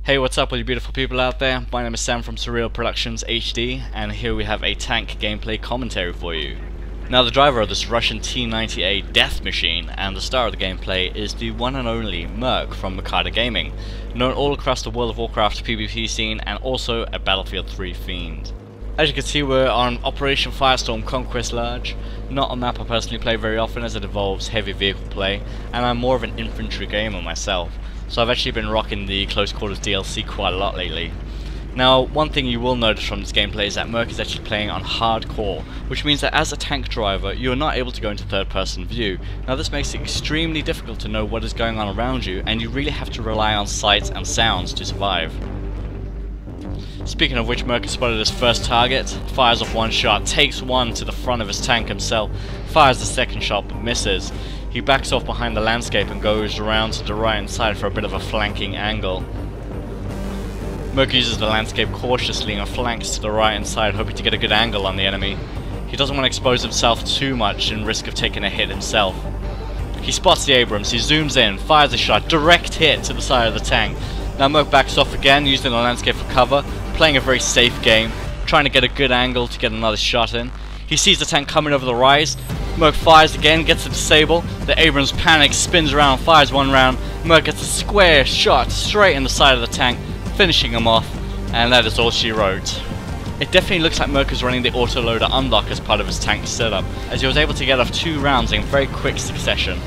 Hey, what's up all you beautiful people out there? My name is Sam from SurrealProductionHD, and here we have a tank gameplay commentary for you. Now, the driver of this Russian T-90A death machine and the star of the gameplay is the one and only Merc from Mercader Gaming, known all across the World of Warcraft PvP scene and also a Battlefield 3 fiend. As you can see, we're on Operation Firestorm Conquest Large, not a map I personally play very often as it involves heavy vehicle play, and I'm more of an infantry gamer myself, so I've actually been rocking the Close Quarters DLC quite a lot lately. Now, one thing you will notice from this gameplay is that Merc is actually playing on hardcore, which means that as a tank driver, you are not able to go into third-person view. Now, this makes it extremely difficult to know what is going on around you, and you really have to rely on sights and sounds to survive. Speaking of which, Merc has spotted his first target, fires off one shot, takes one to the front of his tank himself, fires the second shot but misses. He backs off behind the landscape and goes around to the right hand side for a bit of a flanking angle. Merc uses the landscape cautiously and flanks to the right hand side, hoping to get a good angle on the enemy. He doesn't want to expose himself too much in risk of taking a hit himself. He spots the Abrams, he zooms in, fires a shot, direct hit to the side of the tank. Now Merc backs off again, using the landscape for cover, playing a very safe game, trying to get a good angle to get another shot in. He sees the tank coming over the rise. Merc fires again, gets a disable. The Abrams panics, spins around, fires one round. Merc gets a square shot straight in the side of the tank, finishing him off, and that is all she wrote. It definitely looks like Merc is running the autoloader unlock as part of his tank setup, as he was able to get off 2 rounds in very quick succession.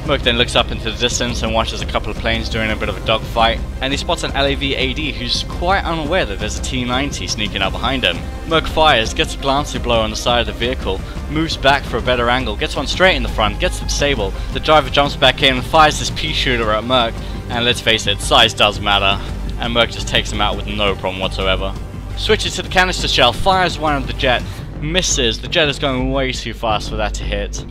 Merc then looks up into the distance and watches a couple of planes doing a bit of a dogfight, and he spots an LAV AD who's quite unaware that there's a T-90 sneaking up behind him. Merc fires, gets a glancing blow on the side of the vehicle, moves back for a better angle, gets one straight in the front, gets the disable. The driver jumps back in and fires this pea shooter at Merc, and let's face it, size does matter, and Merc just takes him out with no problem whatsoever. Switches to the canister shell, fires one at the jet, misses. The jet is going way too fast for that to hit.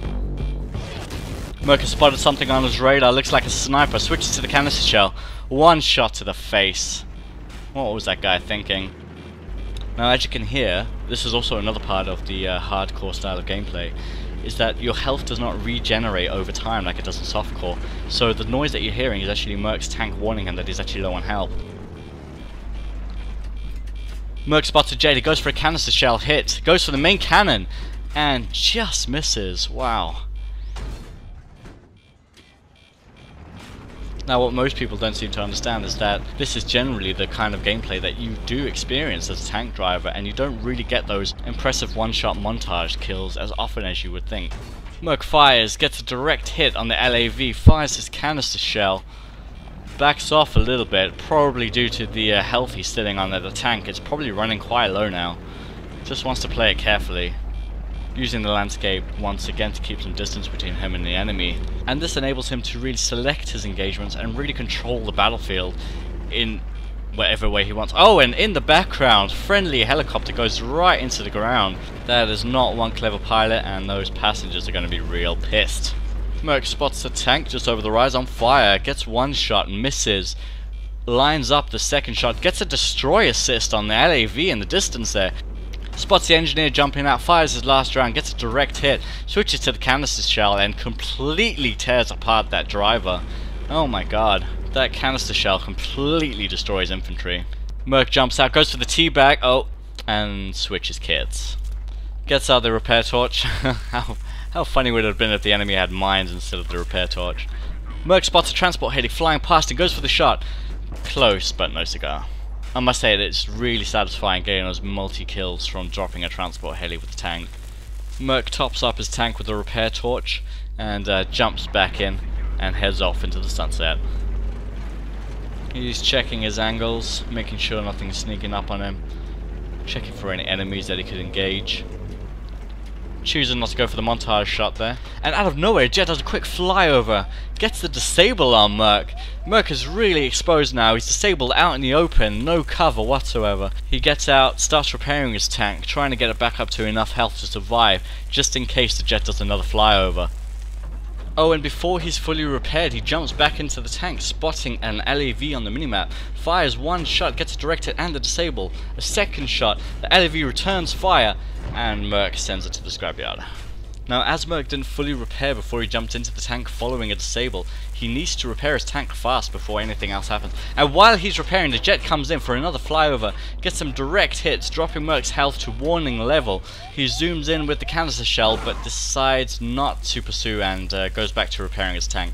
Merc has spotted something on his radar, looks like a sniper, switches to the canister shell, one shot to the face. What was that guy thinking? Now, as you can hear, this is also another part of the hardcore style of gameplay, is that your health does not regenerate over time like it does in softcore, so the noise that you're hearing is actually Merc's tank warning him that he's actually low on health. Merc spots a jet, he goes for a canister shell hit, goes for the main cannon, and just misses. Wow. Now, what most people don't seem to understand is that this is generally the kind of gameplay that you do experience as a tank driver, and you don't really get those impressive one-shot montage kills as often as you would think. Merc fires, gets a direct hit on the LAV, fires his canister shell, backs off a little bit, probably due to the health he's sitting on at the tank. It's probably running quite low now. Just wants to play it carefully, using the landscape once again to keep some distance between him and the enemy, and this enables him to really select his engagements and really control the battlefield in whatever way he wants. Oh, and in the background, friendly helicopter goes right into the ground. That is not one clever pilot, and those passengers are going to be real pissed. Merc spots the tank just over the rise on fire, gets one shot, misses, lines up the second shot, gets a destroy assist on the LAV in the distance there. Spots the engineer jumping out, fires his last round, gets a direct hit, switches to the canister shell and completely tears apart that driver. Oh my god, that canister shell completely destroys infantry. Merc jumps out, goes for the teabag, oh, and switches kits. Gets out the repair torch. How funny would it have been if the enemy had mines instead of the repair torch. Merc spots a transport heli flying past and goes for the shot. Close, but no cigar. I must say that it's really satisfying getting those multi-kills from dropping a transport heli with the tank. Merc tops up his tank with a repair torch and jumps back in and heads off into the sunset. He's checking his angles, making sure nothing's sneaking up on him, checking for any enemies that he could engage. Choosing not to go for the montage shot there, and out of nowhere Jet does a quick flyover, gets the disable on Merc. Merc is really exposed now, he's disabled out in the open, no cover whatsoever. He gets out, starts repairing his tank, trying to get it back up to enough health to survive, just in case the Jet does another flyover. Oh, and before he's fully repaired, he jumps back into the tank, spotting an LAV on the minimap, fires one shot, gets a direct hit and the disable, a second shot, the LAV returns fire, and Merc sends it to the scrapyard. Now, as Merc didn't fully repair before he jumped into the tank following a disable, he needs to repair his tank fast before anything else happens. And while he's repairing, the jet comes in for another flyover, gets some direct hits, dropping Merc's health to warning level. He zooms in with the canister shell, but decides not to pursue and goes back to repairing his tank.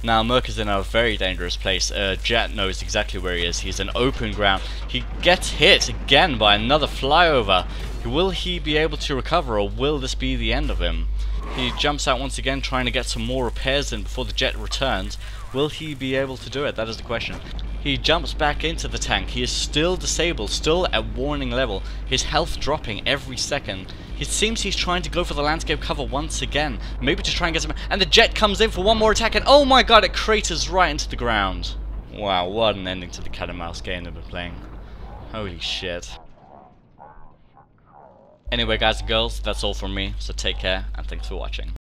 Now Merc is in a very dangerous place. Jet knows exactly where he is. He's in open ground. He gets hit again by another flyover. Will he be able to recover, or will this be the end of him? He jumps out once again, trying to get some more repairs in before the jet returns. Will he be able to do it? That is the question. He jumps back into the tank. He is still disabled, still at warning level. His health dropping every second. It seems he's trying to go for the landscape cover once again. Maybe to try and get some... And the jet comes in for one more attack, and oh my god, it craters right into the ground. Wow, what an ending to the cat and mouse game they've been playing. Holy shit. Anyway guys and girls, that's all from me, so take care and thanks for watching.